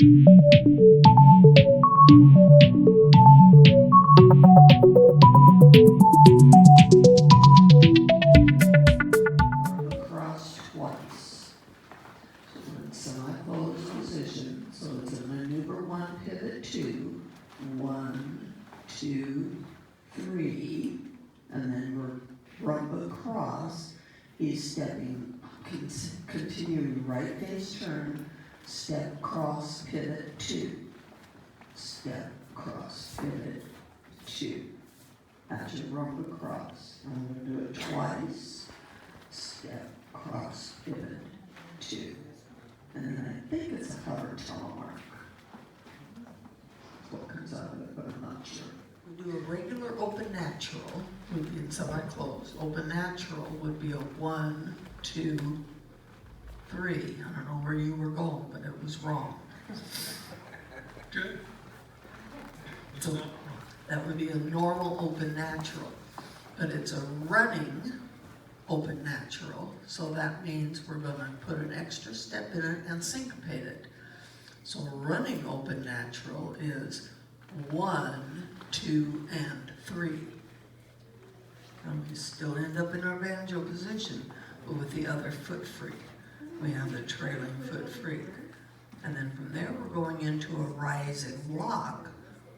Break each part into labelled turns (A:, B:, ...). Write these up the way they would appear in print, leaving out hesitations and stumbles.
A: Across twice. So it's a semi-closed position. So it's a maneuver 1, pivot 2, 1, 2, 3, and then we're rumba cross. He's stepping, continuing right face turn, step, cross, pivot 2. Step, cross, pivot 2. That's your rumba cross. I'm going to do it twice. Step, cross, pivot 2. And then I think it's a hover telemark. That's what comes out of it, but I'm not sure. We do a regular open natural, would be in semi-closed. Open natural would be a 1, 2, 3. I don't know where you were going, but it was wrong.
B: Good.
A: So that would be a normal open natural, but it's a running open natural, so that means we're going to put an extra step in it and syncopate it. So a running open natural is 1, 2, and 3. And we still end up in our banjo position, but with the other foot free. We have the trailing foot free. And then from there we're going into a rising lock,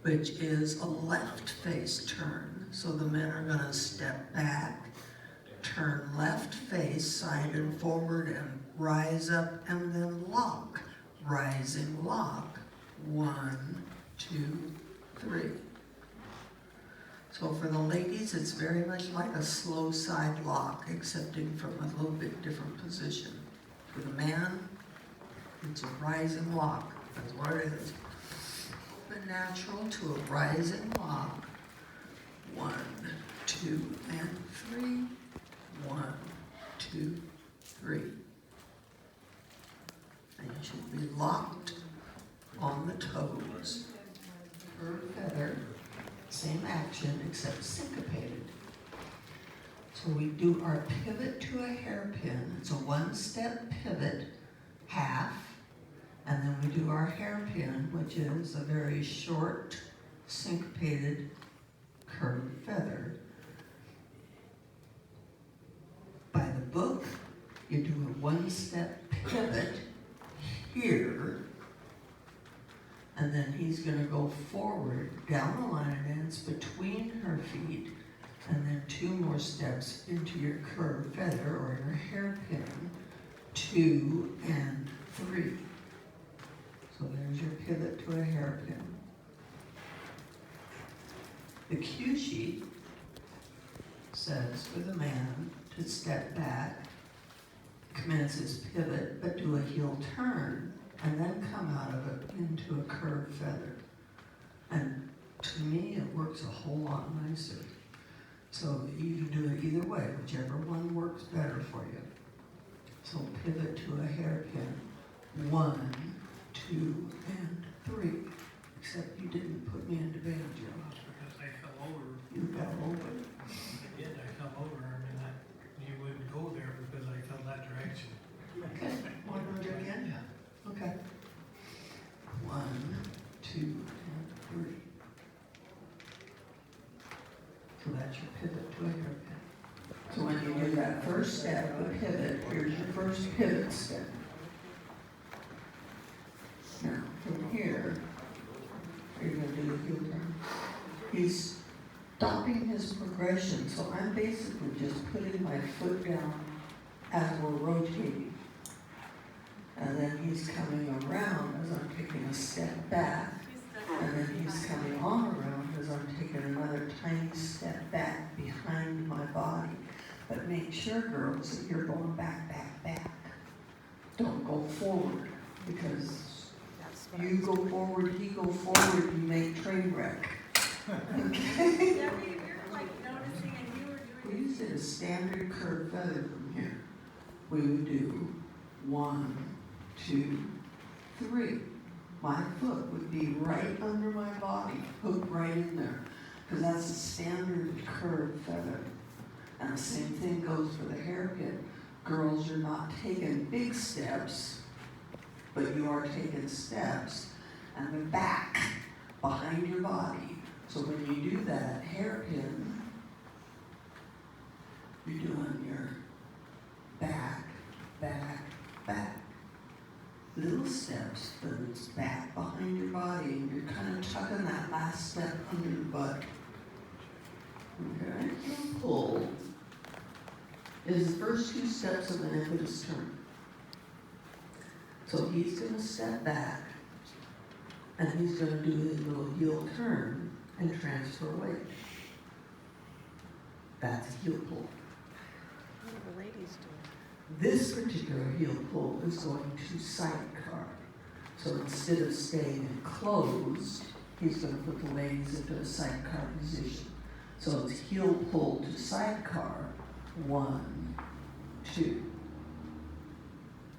A: which is a left face turn. So the men are going to step back, turn left face, side and forward, and rise up, and then lock. Rising lock. 1, 2, 3. So for the ladies, it's very much like a slow side lock, excepting from a little bit different position. For the man, it's a rising lock. That's what it is. Open natural to a rising lock. 1, 2, and 3. 1, 2, 3. And you should be locked on the toes. Curve feather, same action except syncopated. So we do our pivot to a hairpin. It's a 1-step pivot, half, and then we do our hairpin, which is a very short, syncopated curved feather. By the book, you do a 1-step pivot here, and then he's going to go forward down the line of dance between her feet, and then 2 more steps into your curved feather or your hairpin, 2 and 3. So there's your pivot to a hairpin. The cue sheet says for the man to step back, commence his pivot, but do a heel turn, and then come out of it into a curved feather. And to me, it works a whole lot nicer. So you can do it either way, whichever one works better for you. So pivot to a hairpin, 1, 2, and 3. Except you didn't put me into banjo.
B: That's because I fell over.
A: You fell over.
B: I did, I fell over. I mean, you wouldn't go there because I fell that direction.
A: Okay, want to do it again?
B: Yeah.
A: Okay. 1, 2, and 3. So that's your pivot to a hairpin. So when you do that first step, the pivot, here's your first pivot step. Now, from here, you're going to do the heel turn. He's stopping his progression, so I'm basically just putting my foot down as we're rotating. And then he's coming around as I'm taking a step back. And then he's coming on around as I'm taking another tiny step back behind my body. But make sure, girls, that you're going back, back, back. Don't go forward, because you go forward, he go forward, you make train wreck. Okay?
C: Yeah, we were like noticing, and you were doing.
A: We used a standard curved feather from here. We would do 1, 2, 3. My foot would be right under my body, hooked right in there, because that's a standard curved feather. And the same thing goes for the hairpin. Girls, you're not taking big steps, but you are taking steps, and the back behind your body. So when you do that hairpin, you're doing your back, back, back. Little steps, but it's back behind your body, and you're kind of tucking that last step under your butt. Okay, and pull is the first two steps of an impetus turn. So he's going to step back, and he's going to do his little heel turn and transfer weight. That's heel pull.
C: What do the ladies do?
A: This particular heel pull is going to sidecar. So instead of staying closed, he's going to put the legs into a sidecar position. So it's heel pull to sidecar, 1, 2.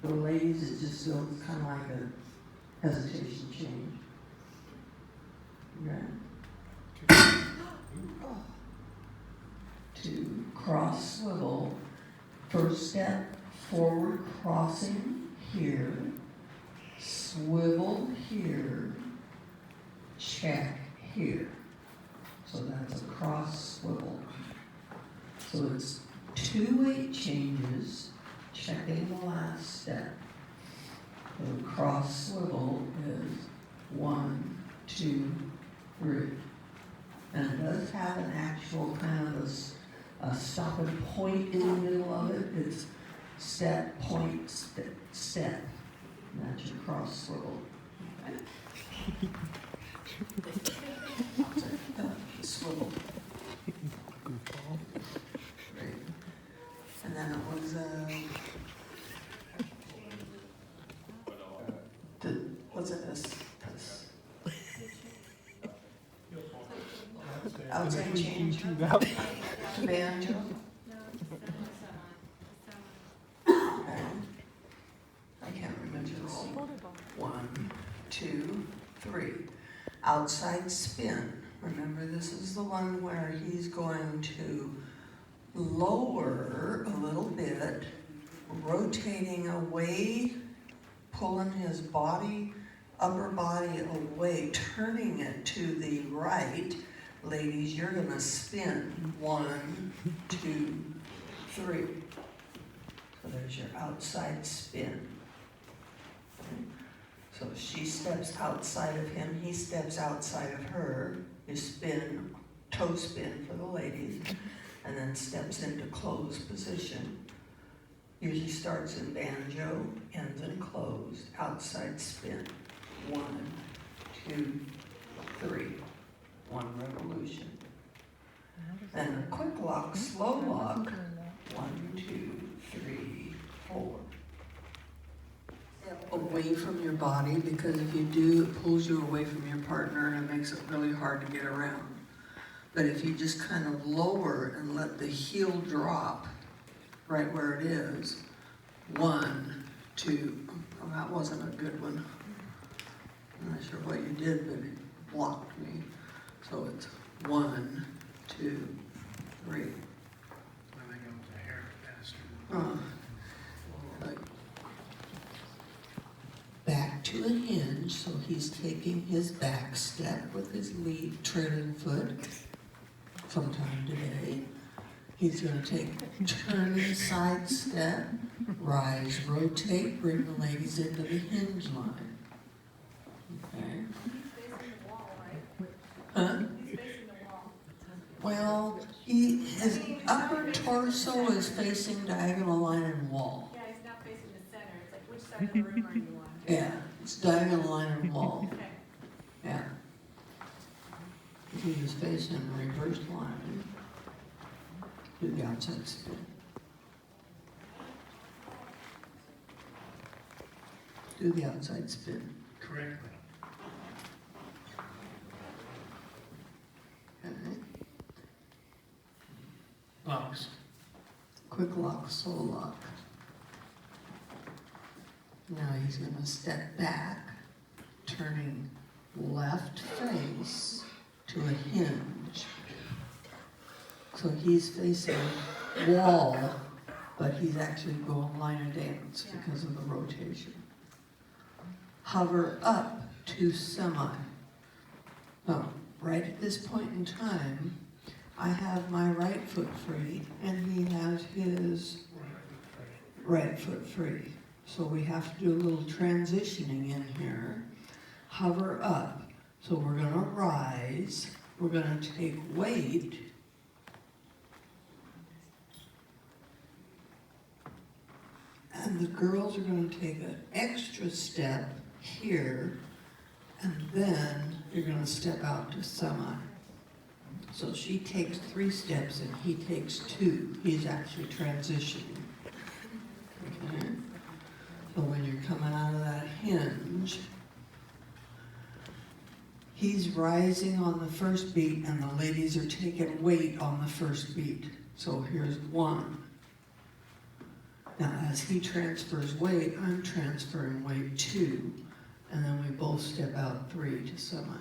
A: For the ladies, it just feels kind of like a hesitation change. Okay? 2, cross swivel. First step, forward crossing here, swivel here, check here. So that's a cross swivel. So it's 2 weight changes, checking the last step. The cross swivel is 1, 2, 3. And it does have an actual kind of a stopping point in the middle of it. It's step, point, step, step. And that's your cross swivel. Okay. Swivel. Great. And then it was what's it this? Outside change. To banjo. Okay. I can't remember this. 1, 2, 3. Outside spin. Remember, this is the one where he's going to lower a little bit, rotating away, pulling his body, upper body away, turning it to the right. Ladies, you're gonna spin 1, 2, 3. So there's your outside spin. Okay. So she steps outside of him, he steps outside of her. You spin, toe spin for the ladies, and then steps into closed position. Usually starts in banjo, ends in closed, outside spin. 1, 2, 3. 1 revolution. Then a quick lock, slow lock. 1, 2, 3, 4. Step away from your body, because if you do, it pulls you away from your partner and it makes it really hard to get around. But if you just kind of lower and let the heel drop right where it is, 1, 2, oh, that wasn't a good one. I'm not sure what you did, but it blocked me. So it's 1, 2, 3.
B: I think it was a hair faster.
A: Like back to a hinge, so he's taking his back step with his lead trailing foot sometime today. He's going to take turning side step, rise, rotate, bring the ladies into the hinge line. Okay.
C: He's facing the wall, right?
A: Huh?
C: He's facing the wall.
A: Well, his upper torso is facing diagonal line and wall.
C: Yeah, he's not facing the center. It's like, which side of the room are you on?
A: Yeah, it's diagonal line and wall.
C: Okay.
A: Yeah. He was facing a reversed line. Do the outside spin. Do the outside spin.
B: Correctly.
A: Okay.
B: Locks.
A: Quick lock, slow lock. Now he's going to step back, turning left face to a hinge. So he's facing wall, but he's actually going line of dance because of the rotation. Hover up to semi. Well, right at this point in time, I have my right foot free and he has his right foot free. So we have to do a little transitioning in here. Hover up. So we're going to rise. We're going to take weight. And the girls are going to take an extra step here. And then you're going to step out to semi. So she takes 3 steps and he takes 2. He's actually transitioning. Okay? So when you're coming out of that hinge, he's rising on the first beat and the ladies are taking weight on the first beat. So here's 1. Now as he transfers weight, I'm transferring weight 2. And then we both step out 3 to semi.